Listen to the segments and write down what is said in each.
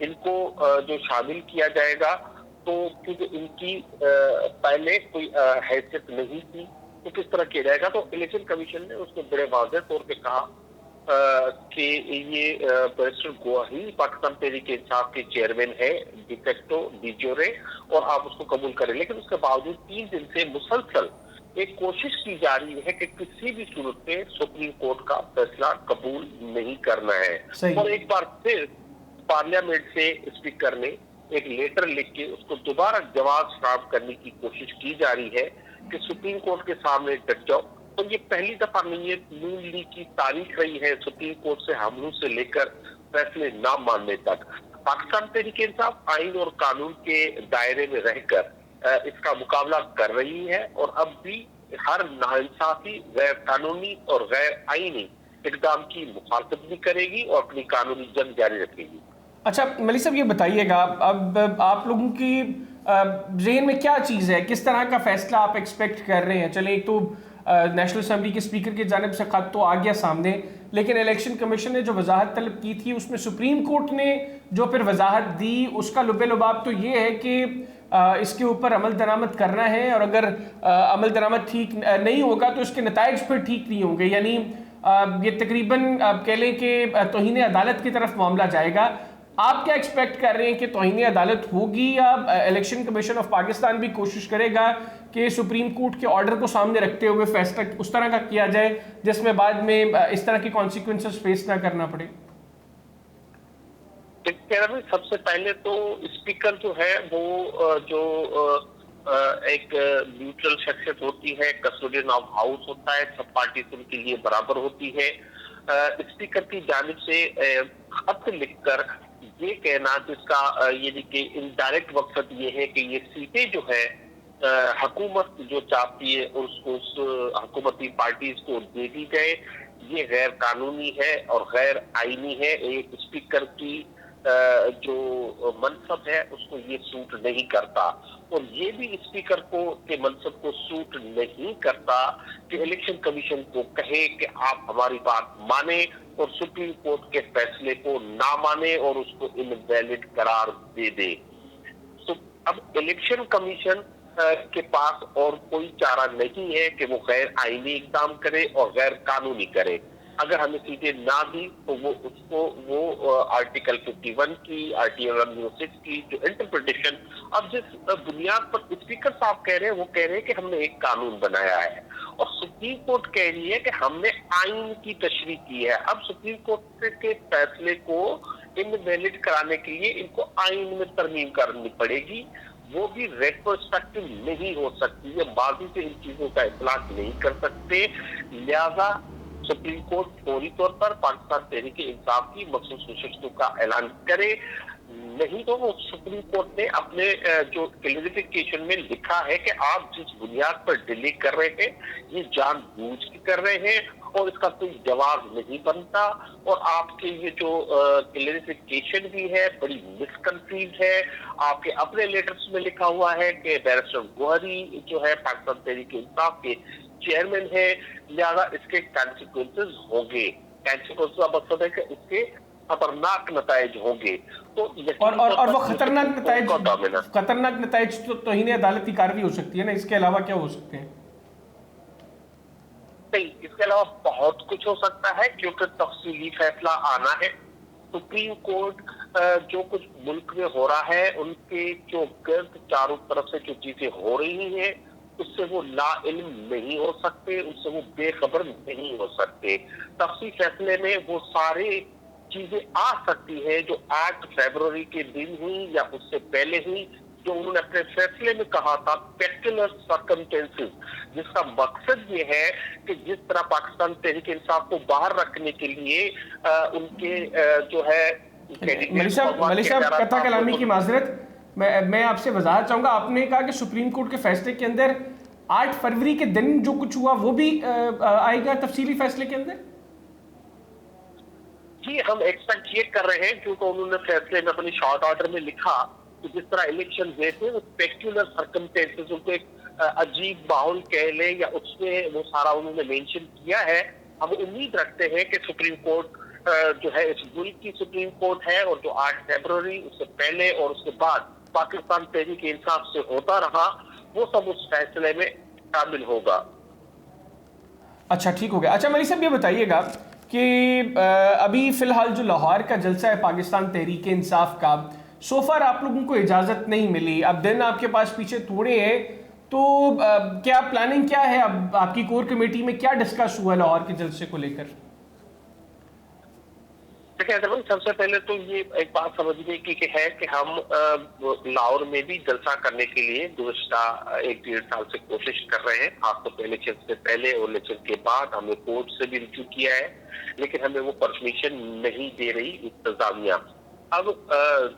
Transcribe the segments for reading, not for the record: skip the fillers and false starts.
ان کو جو شامل کیا جائے گا تو کیونکہ ان کی پہلے کوئی حیثیت نہیں تھی تو کس طرح کیا جائے گا. تو الیکشن کمیشن نے اس کو بڑے واضح طور پہ کہا کہ یہ بیرسٹر گوہی پاکستان تحریک انصاف کے چیئرمین ہے ڈی فیکٹو ڈی جورے اور آپ اس کو قبول کریں. لیکن اس کے باوجود 3 دن سے مسلسل ایک کوشش کی جا رہی ہے کہ کسی بھی صورت میں سپریم کورٹ کا فیصلہ قبول نہیں کرنا ہے. اور ایک بار پھر پارلیمنٹ سے اسپیکر نے ایک لیٹر لکھ کے اس کو دوبارہ جواز فراہم کرنے کی کوشش کی جا رہی ہے کہ سپریم کورٹ کے سامنے ڈٹ جاؤ. اور یہ پہلی دفعہ نہیں ہے نون لیگ کی تاریخ رہی ہے سپریم کورٹ سے حملوں سے لے کر فیصلے نہ ماننے تک. پاکستان تحریک انصاف آئین اور قانون کے دائرے میں رہ کر اس کا مقابلہ کر رہی ہے اور اب بھی ہر ناانصافی غیر قانونی اور غیر آئینی اقدام کی مخالفت بھی کرے گی اور اپنی قانونی جنگ جاری رکھے گی. اچھا ملک صاحب یہ بتائیے گا اب آپ لوگوں کی ذہن میں کیا چیز ہے, کس طرح کا فیصلہ آپ ایکسپیکٹ کر رہے ہیں؟ چلیں ایک تو نیشنل اسمبلی کے اسپیکر کی جانب سے خط تو آ گیا سامنے, لیکن الیکشن کمیشن نے جو وضاحت طلب کی تھی اس میں سپریم کورٹ نے جو پھر وضاحت دی اس کا لب لباب تو یہ ہے کہ اس کے اوپر عمل درآمد کرنا ہے اور اگر عمل درآمد ٹھیک نہیں ہوگا تو اس کے نتائج پھر ٹھیک نہیں ہوں گے. یعنی یہ تقریباً کہہ لیں کہ توہین عدالت کی طرف معاملہ جائے گا. آپ کیا ایکسپیکٹ کر رہے ہیں کہ توہین عدالت ہوگی یا الیکشن کمیشن آف پاکستان بھی کوشش کرے گا کہ سپریم کورٹ کے آرڈر کو سامنے رکھتے ہوئے فیصلہ اس طرح کا کیا جائے جس میں بعد میں اس طرح کی کانسیکوینسز فیس نہ کرنا پڑے؟ سب سے پہلے تو اسپیکر جو ہے وہ جو ایک نیوٹرل شخصیت ہوتی ہے, کسٹوڈین آف ہاؤس ہوتا ہے, سب پارٹیز ان کے لیے برابر ہوتی ہے. اسپیکر کی جانب سے خط لکھ کر یہ کہنا جس کا یعنی کہ انڈائریکٹ مقصد یہ ہے کہ یہ سیٹیں جو ہے حکومت جو چاہتی ہے اس حکومتی پارٹیز کو دے دی جائے, یہ غیر قانونی ہے اور غیر آئینی ہے. ایک اسپیکر کی جو منصب ہے اس کو یہ سوٹ نہیں کرتا اور یہ بھی اسپیکر کو کے منصب کو سوٹ نہیں کرتا کہ الیکشن کمیشن کو کہے کہ آپ ہماری بات مانیں اور سپریم کورٹ کے فیصلے کو نہ مانے اور اس کو انویلڈ قرار دے دے. تو اب الیکشن کمیشن کے پاس اور کوئی چارہ نہیں ہے کہ وہ غیر آئینی اقدام کرے اور غیر قانونی کرے. اگر ہمیں سیٹیں نہ دی تو وہ اس کو وہ آرٹیکل 51 کی آرٹیکل 106 کی جو انٹرپریٹیشن اب جس بنیاد پر اسپیکر صاحب کہہ رہے ہیں وہ کہہ رہے ہیں کہ ہم نے ایک قانون بنایا ہے اور سپریم کورٹ کہہ رہی ہے کہ ہم نے آئین کی تشریح کی ہے. اب سپریم کورٹ کے فیصلے کو انویلڈ کرانے کے لیے ان کو آئین میں ترمیم کرنی پڑے گی, وہ بھی ریٹروسپیکٹو نہیں ہو سکتی ہے, ماضی سے ان چیزوں کا اطلاق نہیں کر سکتے. لہذا سپریم کورٹ فوری طور پر پاکستان تحریک انصاف کی مخصوص نشستوں کا اعلان کرے, نہیں تو وہ سپریم کورٹ نے اپنے جو کلیریفیکیشن میں لکھا ہے کہ آپ جس بنیاد پر ڈیلے کر رہے ہیں یہ جان بوجھ کے کر رہے ہیں اور اس کا کوئی جواز نہیں بنتا اور آپ کے یہ جو کلیریفیکیشن بھی ہے بڑی مسکنسیوڈ ہے. آپ کے اپنے لیٹرز میں لکھا ہوا ہے کہ بیرسٹر گوہری جو ہے پاکستان تحریک انصاف کے چیئرمین ہے, لہذا اس کے کانسیکوینسز ہوں گے. کانسیکوینسز کا مقصد ہے کہ اس کے خطرناک نتائج ہوں گے. تو اور وہ خطرناک نتائج تو توہین عدالت کی کارروائی ہو سکتی ہے نا, اس کے علاوہ کیا ہو سکتے ہیں؟ نہیں, اس کے علاوہ بہت کچھ ہو سکتا ہے کیونکہ تفصیلی فیصلہ آنا ہے. سپریم کورٹ جو کچھ ملک میں ہو رہا ہے ان کے جو گرد چاروں طرف سے جو چیزیں ہو رہی ہیں اس سے وہ لا علم نہیں ہو سکتے, اس سے وہ بے خبر نہیں ہو سکتے. تفصیلی فیصلے میں وہ سارے چیزیں آ سکتی ہیں جو 8 فروری کے دن ہوئی یا اس سے پہلے ہوئی, جو انہوں نے اپنے فیصلے میں کہا تھا پیکولر سرکمسٹینسز, جس کا مقصد یہ ہے کہ جس طرح پاکستان تحریک انصاف کو باہر رکھنے کے لیے ان کے جو ہے ملک صاحب قطع کلامی کی معذرت, میں آپ سے وضاحت چاہوں گا. آپ نے کہا کہ سپریم کورٹ کے فیصلے کے اندر 8 فروری کے دن جو کچھ ہوا وہ بھی آئے گا تفصیلی فیصلے کے اندر؟ جی, ہم ایکسپیکٹ یہ کر رہے ہیں کیونکہ انہوں نے فیصلے میں اپنی شارٹ آرڈر میں لکھا کہ جس طرح الیکشن ہوئے تھے وہ پیکولر سرکمسٹینسز کو ایک عجیب ماحول کہہ لیں یا اس میں وہ سارا انہوں نے مینشن کیا ہے. ہم امید رکھتے ہیں کہ سپریم کورٹ جو ہے اس ملک کی سپریم کورٹ ہے، اور جو 8 فروری اس سے پہلے اور اس کے بعد پاکستان تحریک انصاف سے ہوتا رہا، وہ سب اس فیصلے میں شامل ہوگا۔ اچھا ٹھیک ہو گیا۔ اچھا ملی صاحب یہ بتائیے گا کہ ابھی فی الحال جو لاہور کا جلسہ ہے پاکستان تحریک انصاف کا، سو فار آپ لوگوں کو اجازت نہیں ملی، اب دن آپ کے پاس پیچھے تھوڑے ہیں، تو کیا پلاننگ کیا ہے اب آپ کی کور کمیٹی میں، کیا ڈسکس ہوا لاہور کے جلسے کو لے کر؟ دیکھیں سب سے پہلے تو یہ ایک بات سمجھنے کی کہ ہے کہ ہم لاہور میں بھی جلسہ کرنے کے لیے گزشتہ 1-1.5 سال سے کوشش کر رہے ہیں، خاص طور پہ الیکشن سے پہلے اور الیکشن کے بعد ہم نے کورٹ سے بھی رجوع کیا ہے، لیکن ہمیں وہ پرمیشن نہیں دے رہی انتظامیہ۔ اب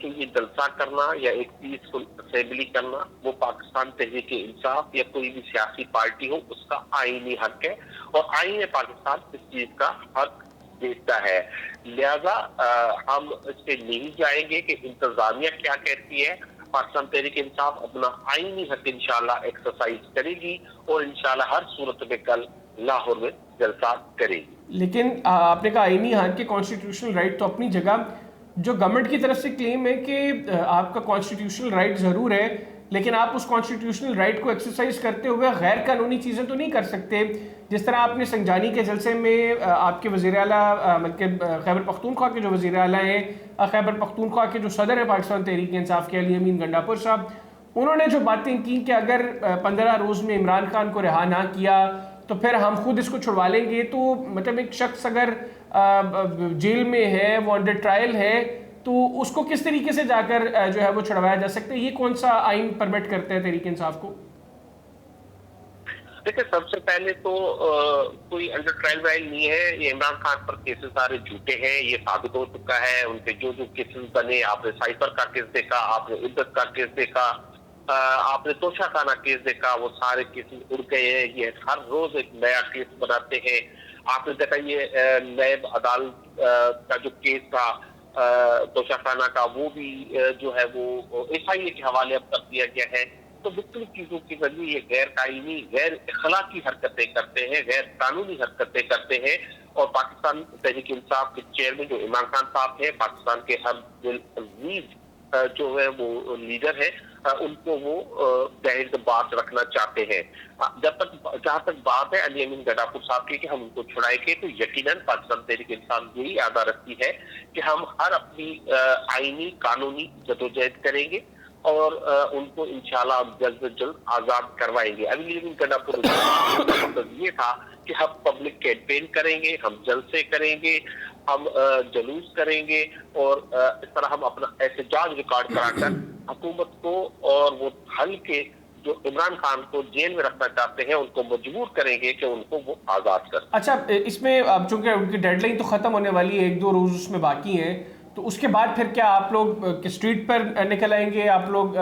جو یہ جلسہ کرنا یا ایک پیسفل اسمبلی کرنا، وہ پاکستان تحریک انصاف یا کوئی بھی سیاسی پارٹی ہو اس کا آئینی حق ہے، اور آئین پاکستان اس چیز کا حق دیتا ہے۔ لہذا ہم اس پہ نہیں جائیں گے کہ انتظامیہ کیا کہتی ہے، پاکستان تحریک انصاف اپنا آئینی حق انشاءاللہ ایکسرسائز کرے گی، اور انشاءاللہ ہر صورت میں کل لاہور میں جلسہ کرے گی۔ لیکن آپ نے کہا آئینی حق کے کانسٹیٹیوشنل رائٹ تو اپنی جگہ، جو گورنمنٹ کی طرف سے کلیم ہے کہ آپ کا کانسٹیٹیوشنل رائٹ ضرور ہے، لیکن آپ اس کانسٹیٹیوشنل رائٹ کو ایکسرسائز کرتے ہوئے غیر قانونی چیزیں تو نہیں کر سکتے، جس طرح آپ نے سنجانی کے جلسے میں آپ کے وزیر اعلیٰ مطلب خیبر پختونخوا کے جو وزیر اعلیٰ ہیں، خیبر پختونخوا کے جو صدر ہیں پاکستان تحریک انصاف کے علی امین گنڈاپور صاحب، انہوں نے جو باتیں کی کہ اگر 15 روز میں عمران خان کو رہا نہ کیا تو پھر ہم خود اس کو چھڑوا لیں گے، تو مطلب ایک شخص اگر جیل میں ہے، وہ انڈر ٹرائل ہے، تو اس کو کس طریقے سے جا کر جو ہے وہ چھڑوایا جا سکتا ہے؟ یہ کون سا آئین پرمٹ کرتا ہے تحریک انصاف کو؟ دیکھیں سب سے پہلے تو کوئی انڈر ٹرائل وائل نہیں ہے، یہ عمران خان پر کیسز سارے جھوٹے ہیں، یہ ثابت ہو چکا ہے، ان کے جو کیسز بنے، آپ نے سائفر کا کیس دیکھا، آپ نے عدت کا کیس دیکھا، آپ نے توشہ خانہ کیس دیکھا، وہ سارے کیسز اڑ گئے ہیں، یہ ہر روز ایک نیا کیس بناتے ہیں۔ آپ نے دیکھا یہ نیب عدالت کا جو کیس تھا توشہ خانہ کا، وہ بھی جو ہے وہ ایس آئی اے کے حوالے اب کر دیا گیا ہے۔ تو مختلف چیزوں کے ذریعے یہ غیر قانونی، غیر اخلاقی حرکتیں کرتے ہیں، غیر قانونی حرکتیں کرتے ہیں، اور پاکستان تحریک انصاف کے چیئرمین جو عمران خان صاحب ہیں، پاکستان کے ہر دل عزیز جو ہے وہ لیڈر ہے، ان کو وہ بیہرد بات رکھنا چاہتے ہیں۔ جہاں تک بات ہے علی امین گنڈاپور صاحب کی کہ ہم ان کو چھڑائیں گے، تو یقیناً پاکستان تحریک انصاف یہی اعادہ رکھتی ہے کہ ہم ہر اپنی آئینی قانونی جدوجہد کریں گے، اور ان کو انشاءاللہ ہم جلد سے جلد آزاد کروائیں گے۔ علی امین گنڈاپور کا مقصد یہ تھا کہ ہم پبلک کیمپین کریں گے، ہم جلسے کریں گے، ہم جلوس کریں گے، اور اس طرح ہم اپنا احتجاج ریکارڈ کرا کر حکومت کو اور وہ حل کے جو عمران خان کو جیل میں رکھنا چاہتے ہیں ان کو مجبور کریں گے کہ ان کو وہ آزاد کر۔ اچھا اس میں اب چونکہ ان کی ڈیڈ لائن تو ختم ہونے والی ہے، 1-2 روز اس میں باقی ہیں، تو اس کے بعد پھر کیا آپ لوگ اسٹریٹ پر نکل آئیں گے؟ آپ لوگ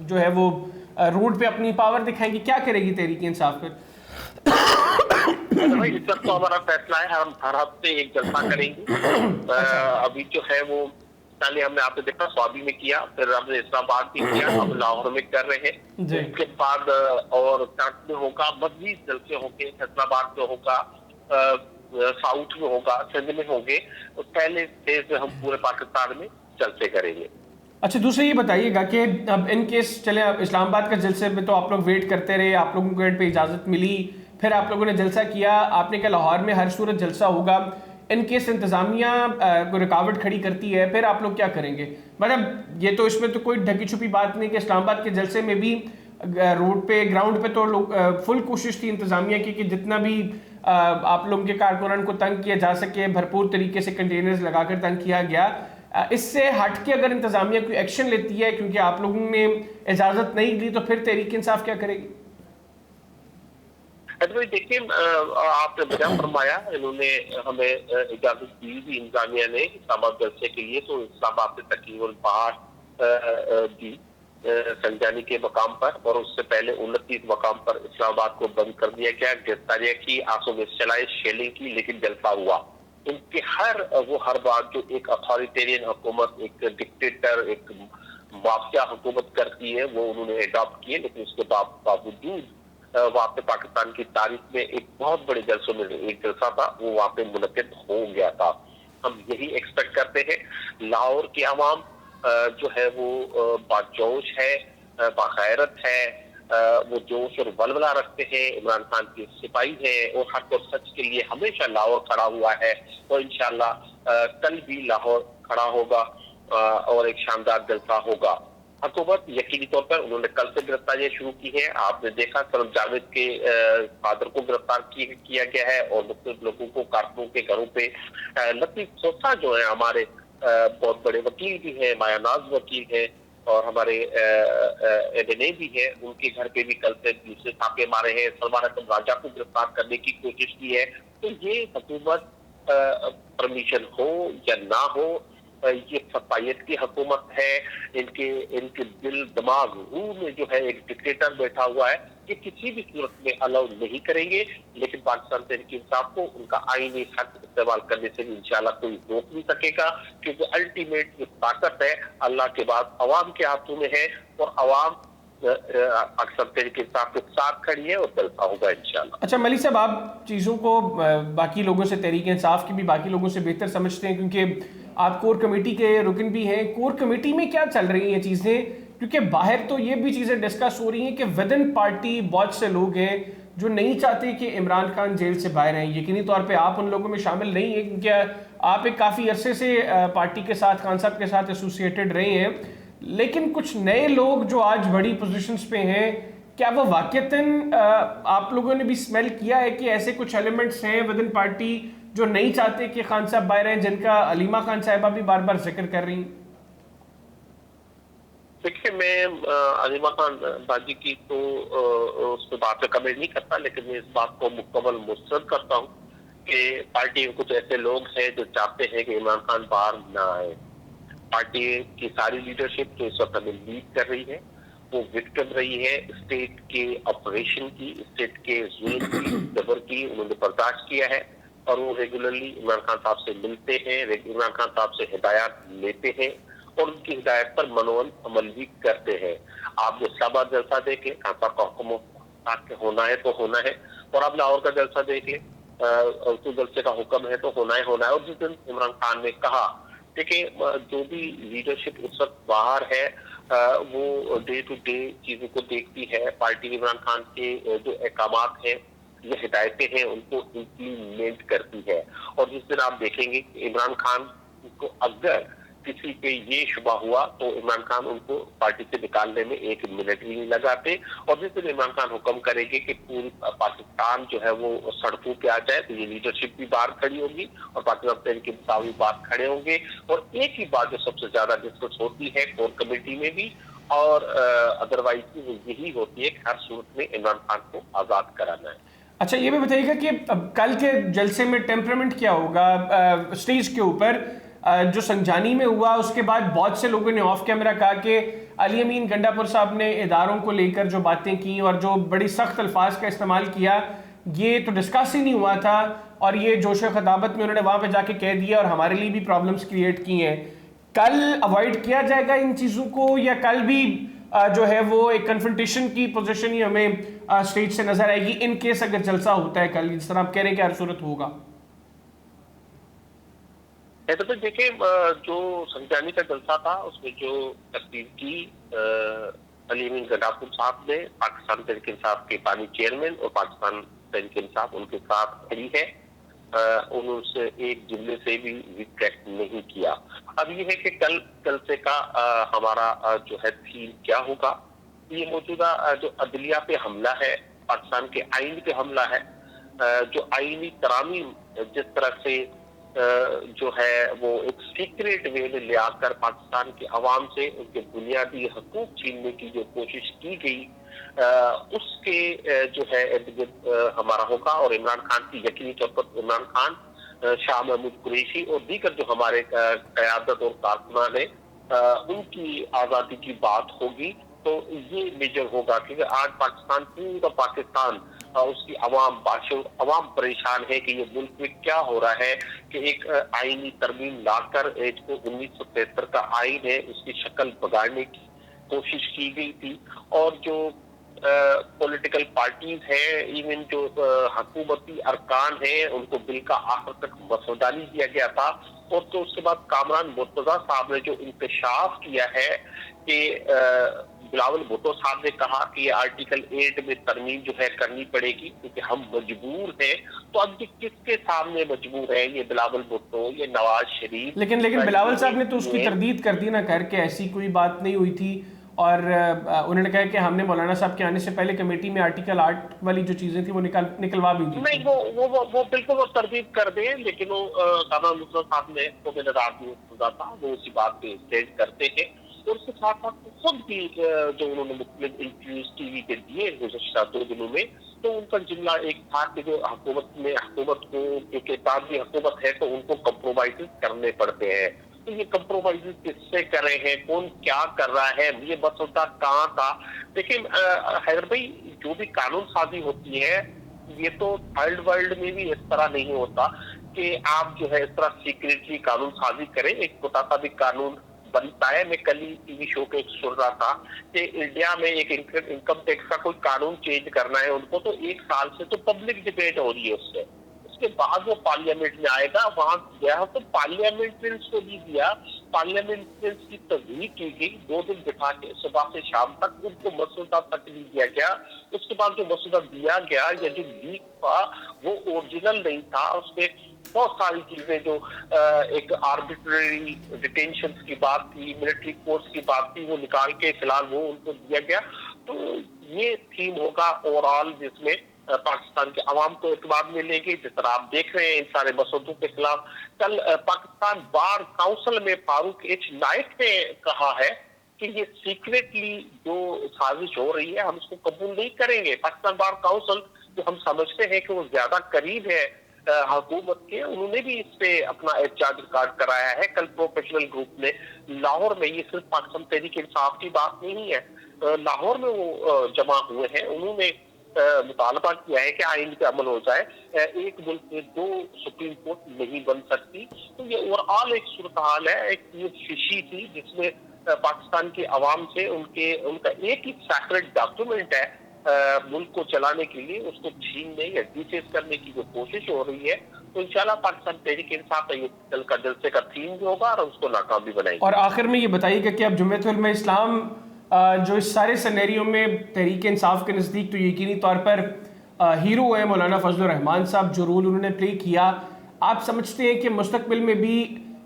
جو ہے وہ روڈ پہ اپنی پاور دکھائیں گے؟ کیا کرے گی تحریک انصاف پھر؟ اس وقت تو ہمارا فیصلہ ہے، ہم ہر ہفتے ایک جلسہ کریں گے۔ ابھی جو ہے وہ پہلے ہم نے آپ نے دیکھا سوابی میں کیا، پھر ہم نے اسلام آباد میں کیا، اب لاہور میں کر رہے ہیں، اس کے بعد اور کانٹ میں ہوگا، مزید جلسے ہوں گے، فیصلہ آباد میں ہوگا، ساؤتھ میں ہوگا، سندھ میں ہوں گے، پہلے فیز میں ہم پورے پاکستان میں جلسے کریں گے۔ اچھا دوسرے یہ بتائیے گا کہ اب ان کیس چلے اسلام آباد کا جلسے میں تو آپ لوگ ویٹ کرتے رہے، آپ لوگوں کو گیٹ پہ اجازت ملی، پھر آپ لوگوں نے جلسہ کیا، آپ نے کہا لاہور میں ہر صورت جلسہ ہوگا، ان کیس انتظامیہ کوئی رکاوٹ کھڑی کرتی ہے، پھر آپ لوگ کیا کریں گے؟ مطلب یہ تو اس میں تو کوئی ڈھکی چھپی بات نہیں کہ اسلام آباد کے جلسے میں بھی روڈ پہ گراؤنڈ پہ تو لوگ فل کوشش تھی انتظامیہ کی کہ جتنا بھی آپ لوگوں کے کارکنان کو تنگ کیا جا سکے، بھرپور طریقے سے کنٹینرز لگا کر تنگ کیا گیا۔ اس سے ہٹ کے اگر انتظامیہ کوئی ایکشن لیتی ہے کیونکہ آپ لوگوں نے اجازت نہیں دی، تو پھر تحریک انصاف کیا کرے گی؟ دیکھیے آپ نے بجا فرمایا، انہوں نے ہمیں اجازت دی بھی انتظامیہ نے اسلام آباد جلسے کے لیے، تو اسلام آباد سے تقریباً 5 دی سنجانی کے مقام پر، اور اس سے پہلے 29 مقام پر اسلام آباد کو بند کر دیا گیا، گرفتاریاں کی، آنسو گیس چلائے، شیلنگ کی، لیکن جلسہ ہوا۔ ان کے ہر بات جو ایک اتھارٹیرین حکومت، ایک ڈکٹیٹر، ایک مافیا حکومت کرتی ہے، وہ انہوں نے اڈاپٹ کیے، لیکن اس کے باوجود وہاں پہ پاکستان کی تاریخ میں ایک بہت بڑے جلسوں میں ایک جلسہ تھا، وہ وہاں پہ منعقد ہو گیا تھا۔ ہم یہی ایکسپیکٹ کرتے ہیں. لاہور کی عوام جو ہے وہ باجوش ہے, باغیرت ہے, وہ جوش اور ولولہ رکھتے ہیں, عمران خان کی سپاہی ہے اور حق اور سچ کے لیے ہمیشہ لاہور کھڑا ہوا ہے, اور انشاءاللہ کل بھی لاہور کھڑا ہوگا اور ایک شاندار جلسہ ہوگا. حکومت یقینی طور پر انہوں نے کل سے گرفتاریاں شروع کی ہے. آپ نے دیکھا سلم جاوید کے فادر کو گرفتار کیا گیا ہے اور مختلف لوگوں کو کارکنوں کے گھروں پہ. لطیف کھوسہ جو ہے ہمارے بہت بڑے وکیل بھی ہیں, مایا ناز وکیل ہے, اور ہمارے ایڈنے بھی ہے, ان کے گھر پہ بھی کل سے دوسرے چھاپے مارے ہیں. سلمان احمد راجہ کو گرفتار کرنے کی کوشش کی ہے. تو یہ حکومت پرمیشن ہو یا نہ ہو, یہ فسائیت کی حکومت ہے. ان کے دل دماغ روح میں جو ہے ایک ڈکٹیٹر بیٹھا ہوا ہے, یہ کسی بھی صورت میں الاؤ نہیں کریں گے. لیکن پاکستان تحریک انصاف کو ان کا آئینی حق استعمال کرنے سے بھی انشاءاللہ کوئی روک نہیں سکے گا, کیونکہ الٹیمیٹ جو طاقت ہے اللہ کے بعد عوام کے ہاتھوں میں ہے, اور عوام اکثر تحریک انصاف کے ساتھ کھڑی ہے, اور جلسہ ہوگا انشاءاللہ. اچھا ملک صاحب, آپ چیزوں کو باقی لوگوں سے, تحریک انصاف کی بھی باقی لوگوں سے بہتر سمجھتے ہیں, کیونکہ آپ کور کمیٹی کے رکن بھی ہیں. کور کمیٹی میں کیا چل رہی ہیں یہ چیزیں, کیونکہ باہر تو یہ بھی چیزیں ڈسکس ہو رہی ہیں کہ ود ان پارٹی بہت سے لوگ ہیں جو نہیں چاہتے کہ عمران خان جیل سے باہر ہیں. یقینی طور پہ آپ ان لوگوں میں شامل نہیں ہیں, کیونکہ آپ ایک کافی عرصے سے پارٹی کے ساتھ, خان صاحب کے ساتھ ایسوسیٹڈ رہے ہیں. لیکن کچھ نئے لوگ جو آج بڑی پوزیشنز پہ ہیں, کیا وہ واقعتاً آپ لوگوں نے بھی سمیل کیا ہے کہ ایسے کچھ ایلیمنٹس ہیں ود ان پارٹی جو نہیں چاہتے کہ خان صاحب باہر ہیں, جن کا علیمہ خان صاحبہ بھی بار بار ذکر کر رہی ہیں؟ دیکھیے, میں علیمہ خان باجی کی تو اس پہ بات پہ کمنٹ نہیں کرتا, لیکن میں اس بات کو مکمل مسترد کرتا ہوں کہ پارٹی میں کچھ ایسے لوگ ہیں جو چاہتے ہیں کہ عمران خان باہر نہ آئے. پارٹی کی ساری لیڈرشپ جو اس وقت ہمیں لیڈ کر رہی ہے وہ وکٹم رہی ہے اسٹیٹ کے آپریشن کی, اسٹیٹ کے ظلم کی, جبر کی. انہوں نے برداشت کیا ہے, اور وہ ریگولرلی عمران خان صاحب سے ملتے ہیں, عمران خان صاحب سے ہدایات لیتے ہیں, اور ان کی ہدایت پر منول عمل بھی کرتے ہیں. آپ جو اسلام آباد جلسہ دیکھیں, خان صاحب کا حکم ہونا ہے تو ہونا ہے, اور آپ لاہور کا جلسہ دیکھ لیں, اس جلسے کا حکم ہے تو ہونا ہے ہونا ہے. اور جس دن عمران خان نے کہا, دیکھیں جو بھی لیڈرشپ اس وقت باہر ہے وہ ڈے ٹو ڈے چیزوں کو دیکھتی ہے. پارٹی عمران خان کے جو احکامات ہیں, یہ ہدایتیں ہیں, ان کو امپلیمنٹ کرتی ہے. اور جس دن آپ دیکھیں گے کہ عمران خان کو اگر کسی پہ یہ شبہ ہوا تو عمران خان ان کو پارٹی سے نکالنے میں ایک منٹ بھی نہیں لگاتے. اور جس دن عمران خان حکم کرے گے کہ پوری پاکستان جو ہے وہ سڑکوں پہ آ جائے, تو یہ لیڈرشپ بھی باہر کھڑی ہوگی اور پاکستان تحریک انصاف بھی باہر کھڑے ہوں گے. اور ایک ہی بات جو سب سے زیادہ ڈسکس ہوتی ہے کور کمیٹی میں بھی اور ادروائز وہ یہی ہوتی ہے کہ ہر صورت میں عمران خان کو آزاد کرانا ہے. اچھا یہ بھی بتائیے گا کہ کل کے جلسے میں ٹیمپرمنٹ کیا ہوگا اسٹیج کے اوپر؟ جو سنجانی میں ہوا اس کے بعد بہت سے لوگوں نے آف کیمرہ کہا کہ علی امین گنڈا پور صاحب نے اداروں کو لے کر جو باتیں کی اور جو بڑی سخت الفاظ کا استعمال کیا, یہ تو ڈسکس ہی نہیں ہوا تھا, اور یہ جوش و خطابت میں انہوں نے وہاں پہ جا کے کہہ دیا اور ہمارے لیے بھی پرابلمس کریٹ کی ہیں. کل اوائڈ کیا جائے گا ان چیزوں کو, یا کل بھی جو ہے وہ ایک کنفرنٹیشن کی پوزیشن ہی ہمیں اسٹیج سے نظر آئے گی ان کیس اگر جلسہ ہوتا ہے کل, جس طرح آپ کہہ رہے ہیں کہ ہر صورت ہوگا؟ تو دیکھیں, جو سنجانی کا جلسہ تھا اس میں جو تقریر کی علی امین گنڈا پور صاحب نے, پاکستان تحریک انصاف کے بانی چیئرمین اور پاکستان تحریک انصاف ان کے ساتھ کھڑی ہے, انہوں سے ایک جملے سے بھی ریٹریکٹ نہیں کیا. اب یہ ہے کہ کل جلسے کا ہمارا جو ہے تھیم کیا ہوگا. یہ موجودہ جو عدلیہ پہ حملہ ہے, پاکستان کے آئین پہ حملہ ہے, جو آئینی ترامیم جس طرح سے جو ہے وہ ایک سیکریٹ وے میں لے آ کر پاکستان کے عوام سے ان کے بنیادی حقوق چھیننے کی جو کوشش کی گئی, اس کے جو ہے ہمارا ہوگا. اور عمران خان کی یقینی طور پر عمران خان, شاہ محمود قریشی اور دیگر جو ہمارے قیادت اور کارکنان ہیں, ان کی آزادی کی بات ہوگی. تو یہ میجر ہوگا کیونکہ آج پاکستان, پورا پاکستان, اس کی عوام پریشان ہے کہ یہ ملک میں کیا ہو رہا ہے, کہ ایک آئینی ترمیم لا کر جو 1973 کا آئین ہے اس کی شکل بگاڑنے کی کوشش کی گئی تھی, اور جو پولیٹیکل پارٹیز ہیں، ایون جو حکومتی ارکان ہیں، ان کو بل کا آخر تک مسودہ نہیں دیا گیا تھا، اور تو اس کے بعد کامران مرتضیٰ صاحب نے جو انکشاف کیا ہے کہ بلاول بھٹو صاحب نے کہا کہ یہ آرٹیکل 8 میں ترمیم جو ہے کرنی پڑے گی کیونکہ ہم مجبور ہیں، تو اب یہ کس کے سامنے مجبور ہے؟ یہ بلاول بھٹو، یہ نواز شریف؟ لیکن بلاول صاحب نے تو اس کی تردید کر دی نہ کر کے ایسی کوئی بات نہیں ہوئی تھی، اور انہوں نے کہا کہ ہم نے مولانا صاحب کے آنے سے پہلے کمیٹی میں آرٹیکل 8 والی جو چیزیں تھیں وہ نکلوا بھی دی۔ نہیں، وہ بالکل وہ تردید کر دیں، لیکن وہ کامران مرتضیٰ صاحب نے کو میں نے رات میں سنا تھا، وہ اسی بات پہ اسٹینڈ کرتے ہیں، اور اس کے ساتھ ساتھ خود بھی جو انہوں نے مختلف انٹرویوز ٹی وی پہ دیے گزشتہ 2 دنوں میں، تو ان کا جملہ ایک تھا کہ جو حکومت کو کیونکہ تعدی حکومت ہے تو ان کو کمپرومائز کرنے پڑتے ہیں، تو یہ کمپرومائز کس سے کر رہے ہیں، کون کیا کر رہا ہے، یہ مسودہ کہاں تھا؟ دیکھیں حیدر بھائی، جو بھی قانون سازی ہوتی ہے یہ تو تھرڈ ورلڈ میں بھی اس طرح نہیں ہوتا کہ آپ جو ہے اس طرح سیکریٹلی قانون سازی کریں۔ ایک چھوٹا سا بھی قانون بنتا ہے، میں کل ہی ٹی وی شو پہ سن رہا تھا کہ انڈیا میں ایک انکم ٹیکس کا کوئی قانون چینج کرنا ہے ان کو، تو 1 سال سے تو پبلک ڈبیٹ ہو رہی ہے اس سے، اس کے بعد وہ پارلیمنٹ میں آئے گا، وہاں گیا تو پارلیمنٹرینس کو بھی دیا، پارلیمنٹرینس کی تصدیق کی گئی 2 دن بٹھا کے صبح سے شام تک، ان کو مسودہ تک نہیں دیا گیا۔ اس کے بعد جو مسودہ دیا گیا یا جو لیک تھا وہ اوریجنل نہیں تھا، اس میں بہت ساری چیزیں جو ایک آربیٹری ڈیٹینشن کی بات تھی، ملٹری کورس کی بات تھی، وہ نکال کے فی الحال وہ ان کو دیا گیا۔ تو یہ تھیم ہوگا اوور آل جس میں پاکستان کے عوام کو اعتماد ملے گی، جس طرح آپ دیکھ رہے ہیں ان سارے مسودوں کے خلاف۔ کل پاکستان بار کاؤنسل میں فاروق ایچ نائک نے کہا ہے کہ یہ سیکریٹلی جو سازش ہو رہی ہے ہم اس کو قبول نہیں کریں گے۔ پاکستان بار کاؤنسل جو ہم سمجھتے ہیں کہ وہ زیادہ قریب ہے حکومت کے، انہوں نے بھی اس پہ اپنا احتجاج ریکارڈ کرایا ہے کل پروفیشنل گروپ نے لاہور میں۔ یہ صرف پاکستان تحریک انصاف کی بات نہیں ہے، لاہور میں وہ جمع ہوئے ہیں، انہوں نے مطالبہ کیا ہے کہ آئین پہ عمل ہو جائے، ایک ملک میں 2 سپریم کورٹ نہیں بن سکتی۔ تو یہ اوور آل ایک صورتحال ہے، ایک یہ فشی تھی جس میں پاکستان کے عوام سے ان کا ایک ہی سیکرٹ ڈاکیومنٹ ہے ملک کو چلانے کے لیے، اس کو چھیننے یا ڈیفیس کرنے کی جو کوشش ہو رہی ہے۔ تو انشاءاللہ پاکستان تحریک انصاف کا یہ کل کا جلسے کا تھیم بھی ہوگا اور اس کو ناکام بھی بنائے گا۔ اور آخر میں یہ بتائیے گا کہ اب جمعیت علماء اسلام جو اس سارے سینیریو میں تحریک انصاف کے نزدیک تو یقینی طور پر ہیرو ہے مولانا فضل الرحمان صاحب، جو رول انہوں نے پلے کیا، آپ سمجھتے ہیں کہ مستقبل میں بھی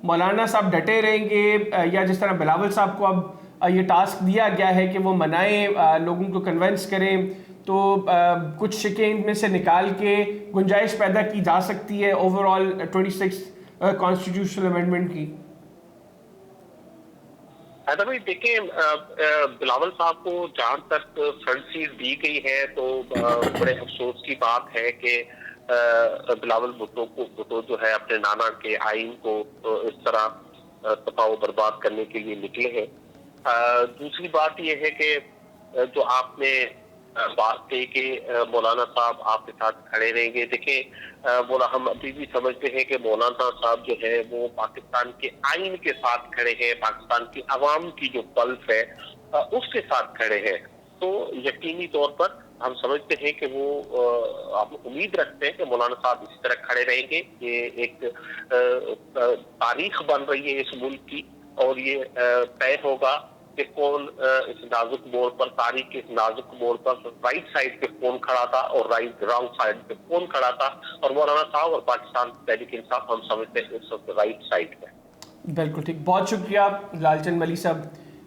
مولانا صاحب ڈٹے رہیں گے، یا جس طرح بلاول صاحب کو اب یہ ٹاسک دیا گیا ہے کہ وہ منائیں، لوگوں کو کنونس کریں، تو کچھ شکیں ان میں سے نکال کے گنجائش پیدا کی جا سکتی ہے اوور آل 26 کانسٹیٹیوشنل امینڈمنٹ کی؟ بھائی دیکھیں، بلاول صاحب کو جہاں تک فرنٹ سیٹ دی گئی ہے تو بڑے افسوس کی بات ہے کہ بلاول بھٹو جو ہے اپنے نانا کے آئین کو اس طرح تباہ و برباد کرنے کے لیے نکلے ہیں۔ دوسری بات یہ ہے کہ جو آپ نے بات کہی کہ مولانا صاحب آپ کے ساتھ کھڑے رہیں گے، دیکھیں ہم ابھی بھی سمجھتے ہیں کہ مولانا صاحب جو ہے وہ پاکستان کے آئین کے ساتھ کھڑے ہیں، پاکستان کی عوام کی جو پلس ہے اس کے ساتھ کھڑے ہیں۔ تو یقینی طور پر ہم سمجھتے ہیں کہ وہ ہم امید رکھتے ہیں کہ مولانا صاحب اسی طرح کھڑے رہیں گے۔ یہ ایک تاریخ بن رہی ہے اس ملک کی، اور یہ طے ہوگا کہ کون اس نازک موڑ پر، تاریخ کے اس نازک موڑ پر رائٹ سائڈ پہ کون کھڑا تھا اور رانگ سائڈ پہ کون کھڑا تھا، اور مولانا صاحب اور پاکستان تحریک انصاف ہم سمجھتے ہیں اس وقت رائٹ سائڈ پہ۔ بالکل ٹھیک، بہت شکریہ لال چند ملی صاحب،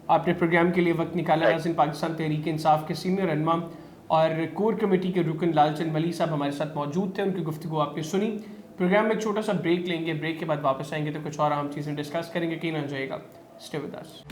آپ نے پروگرام کے لیے وقت نکالا۔ ناظرین، پاکستان تحریک انصاف کے سینئر رہنما اور کور کمیٹی کے رکن لال چند ملی صاحب ہمارے ساتھ موجود تھے، ان کی گفتگو آپ نے سنی۔ پروگرام میں ایک چھوٹا سا بریک لیں گے، بریک کے بعد واپس آئیں گے تو کچھ اور اہم چیزیں ڈسکس کریں گے، کہیں نہ جائے گا، اسٹے ود اس۔